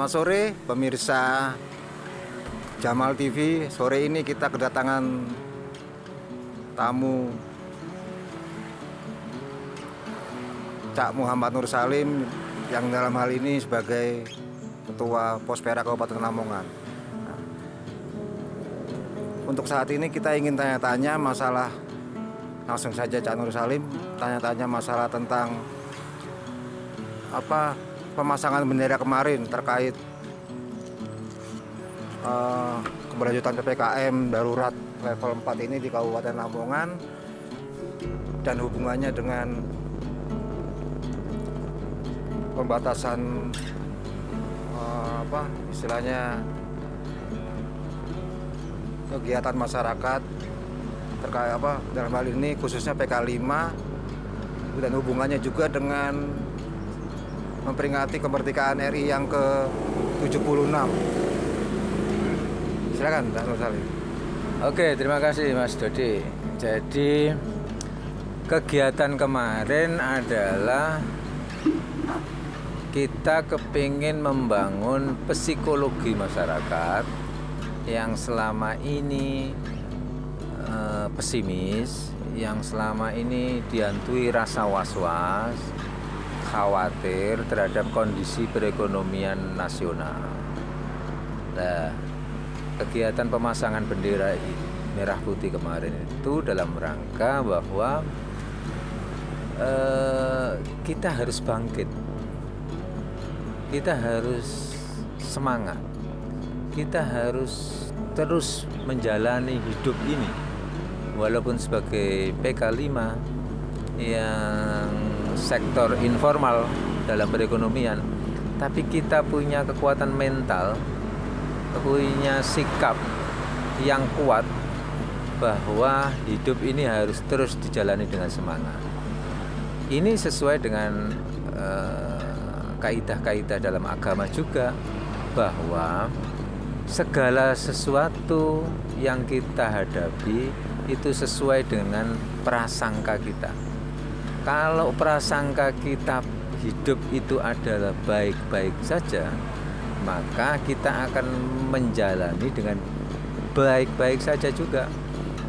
Selamat sore pemirsa Jamal TV. Sore ini kita kedatangan tamu Cak Muhammad Nur Salim yang dalam hal ini sebagai Ketua Pospera Kabupaten Lamongan. Nah, untuk saat ini kita ingin tanya-tanya masalah, langsung saja Cak Nur Salim, tanya-tanya masalah tentang pemasangan bendera kemarin terkait keberlanjutan PPKM darurat level 4 ini di Kabupaten Lamongan dan hubungannya dengan pembatasan istilahnya kegiatan masyarakat terkait dalam hal ini khususnya PK5 dan hubungannya juga dengan memperingati kemerdekaan RI yang ke-76. Silakan, Pak Nur Salim. Oke, terima kasih Mas Dodi. Jadi kegiatan kemarin adalah kita kepingin membangun psikologi masyarakat yang selama ini pesimis, yang selama ini dihantui rasa was-was, khawatir terhadap kondisi perekonomian nasional. Nah, kegiatan pemasangan bendera merah putih kemarin itu dalam rangka bahwa kita harus bangkit, kita harus semangat, kita harus terus menjalani hidup ini walaupun sebagai PK5 yang sektor informal dalam perekonomian, tapi kita punya kekuatan mental, punya sikap yang kuat bahwa hidup ini harus terus dijalani dengan semangat. Ini sesuai dengan kaidah-kaidah dalam agama juga, bahwa segala sesuatu yang kita hadapi itu sesuai dengan prasangka kita. Kalau prasangka kita hidup itu adalah baik-baik saja, maka kita akan menjalani dengan baik-baik saja juga.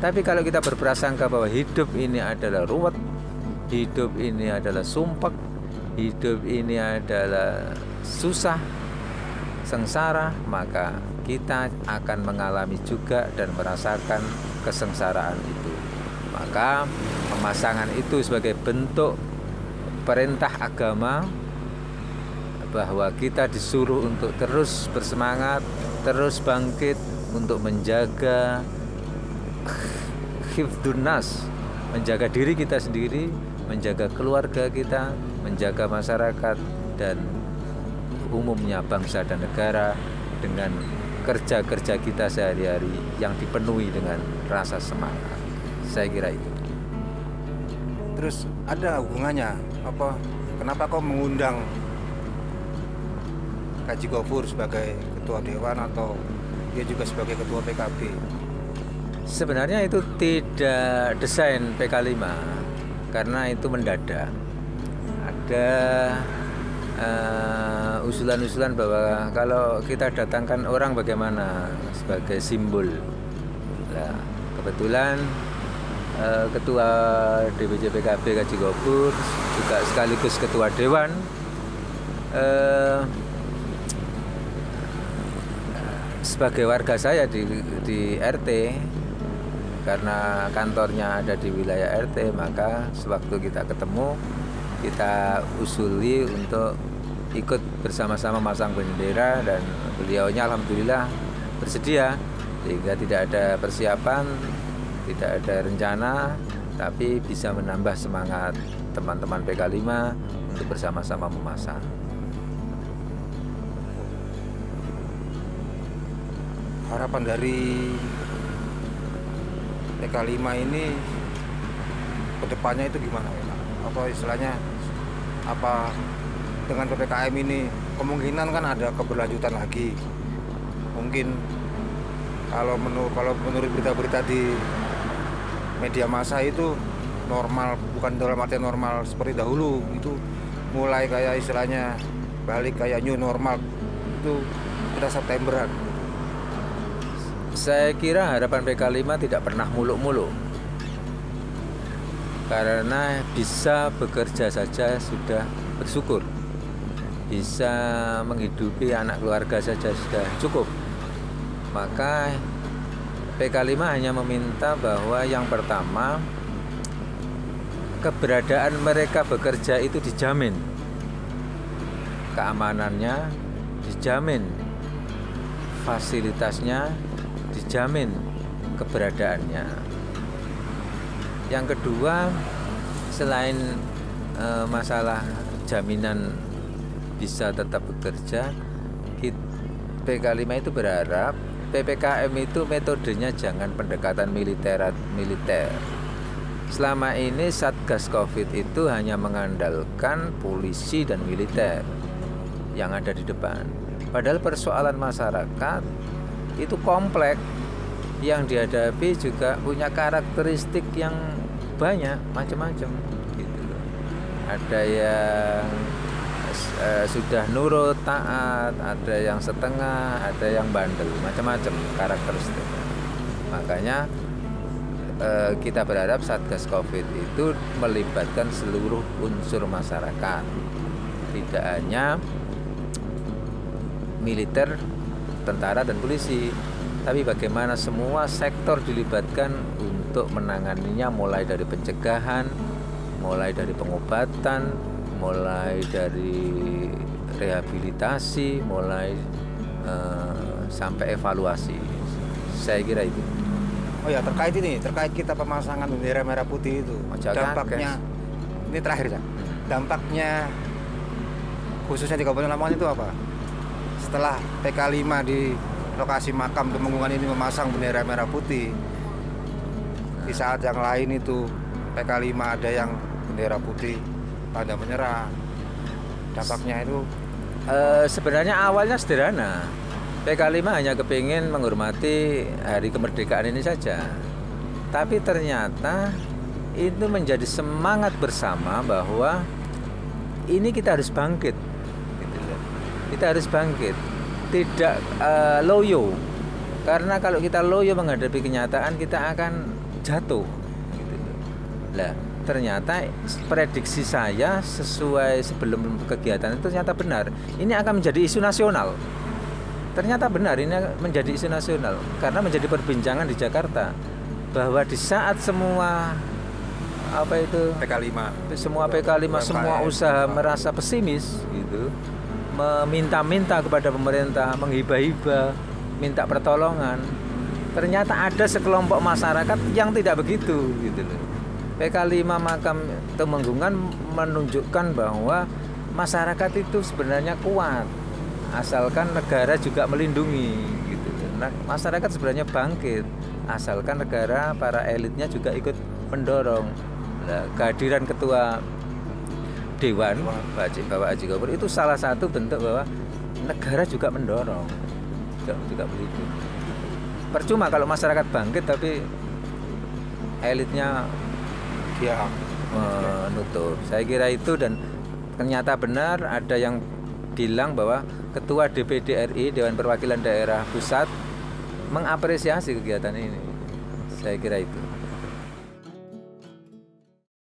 Tapi kalau kita berprasangka bahwa hidup ini adalah ruwet, hidup ini adalah sumpek, hidup ini adalah susah, sengsara, maka kita akan mengalami juga dan merasakan kesengsaraan itu. Maka pemasangan itu sebagai bentuk perintah agama bahwa kita disuruh untuk terus bersemangat, terus bangkit untuk menjaga hifdzun nas, menjaga diri kita sendiri, menjaga keluarga kita, menjaga masyarakat dan umumnya bangsa dan negara dengan kerja-kerja kita sehari-hari yang dipenuhi dengan rasa semangat. Saya kira itu. Terus ada hubungannya kenapa kau mengundang Kaji Gofur sebagai ketua dewan atau dia juga sebagai ketua PKB? Sebenarnya itu tidak desain PK5 karena itu mendadak. Ada usulan-usulan bahwa kalau kita datangkan orang bagaimana sebagai simbol. Nah, kebetulan ketua DPC PKB Kaji Gofur juga sekaligus ketua dewan sebagai warga saya di RT, karena kantornya ada di wilayah RT, maka sewaktu kita ketemu kita usuli untuk ikut bersama-sama masang bendera dan beliaunya alhamdulillah bersedia, sehingga tidak ada persiapan, tidak ada rencana, tapi bisa menambah semangat teman-teman PK5 untuk bersama-sama memasang. Harapan dari PK5 ini kedepannya itu gimana ya? Istilahnya dengan PPKM ini kemungkinan kan ada keberlanjutan lagi. Mungkin kalau menurut berita-berita di media massa itu normal, bukan dalam arti normal seperti dahulu, itu mulai kayak istilahnya balik kayak new normal. Itu itu kita Septemberan. Saya kira harapan PK5 tidak pernah muluk-muluk. Karena bisa bekerja saja sudah bersyukur. Bisa menghidupi anak keluarga saja sudah cukup. Maka PK5 hanya meminta bahwa yang pertama, keberadaan mereka bekerja itu dijamin. Keamanannya dijamin. Fasilitasnya dijamin, keberadaannya. Yang kedua, selain masalah jaminan bisa tetap bekerja, PK5 itu berharap PPKM itu metodenya jangan pendekatan militer. Selama ini Satgas Covid itu hanya mengandalkan polisi dan militer yang ada di depan. Padahal persoalan masyarakat itu kompleks, yang dihadapi juga punya karakteristik yang banyak, macam-macam gitu loh. Ada yang sudah nurut, taat, ada yang setengah, ada yang bandel, macam-macam karakteristiknya. Makanya kita berharap Satgas Covid itu melibatkan seluruh unsur masyarakat, tidak hanya militer, tentara dan polisi, tapi bagaimana semua sektor dilibatkan untuk menanganinya, mulai dari pencegahan, mulai dari pengobatan, mulai dari rehabilitasi, mulai sampai evaluasi. Saya kira itu. Oh ya, terkait kita pemasangan bendera merah putih itu, dampaknya ini terakhir ya. Dampaknya khususnya di Kabupaten Lamongan itu apa? Setelah PK5 di lokasi makam Temenggungan ini memasang bendera merah putih, di saat yang lain itu PK5 ada yang bendera putih tanda menyerah, dampaknya itu sebenarnya awalnya sederhana. PK5 hanya kepingin menghormati hari kemerdekaan ini saja, tapi ternyata itu menjadi semangat bersama bahwa ini kita harus bangkit. Kita harus bangkit, tidak loyo, karena kalau kita loyo menghadapi kenyataan kita akan jatuh gitu. Lah, ternyata prediksi saya sesuai sebelum kegiatan itu ternyata benar, ini akan menjadi isu nasional. Ternyata benar, ini menjadi isu nasional karena menjadi perbincangan di Jakarta bahwa di saat semua PK5, semua PK5, semua usaha merasa pesimis gitu, meminta-minta kepada pemerintah, menghibah-hibah, minta pertolongan. Ternyata ada sekelompok masyarakat yang tidak begitu gitu loh. PK5 makam Temenggungan menunjukkan bahwa masyarakat itu sebenarnya kuat, asalkan negara juga melindungi gitu. Nah, masyarakat sebenarnya bangkit, asalkan negara, para elitnya juga ikut mendorong. Nah, kehadiran ketua Dewan Bapak Haji Gopur itu salah satu bentuk bahwa negara juga mendorong, juga begitu. Percuma kalau masyarakat bangkit tapi elitnya menutup. Saya kira itu, dan ternyata benar ada yang bilang bahwa Ketua DPD RI Dewan Perwakilan Daerah Pusat mengapresiasi kegiatan ini. Saya kira itu.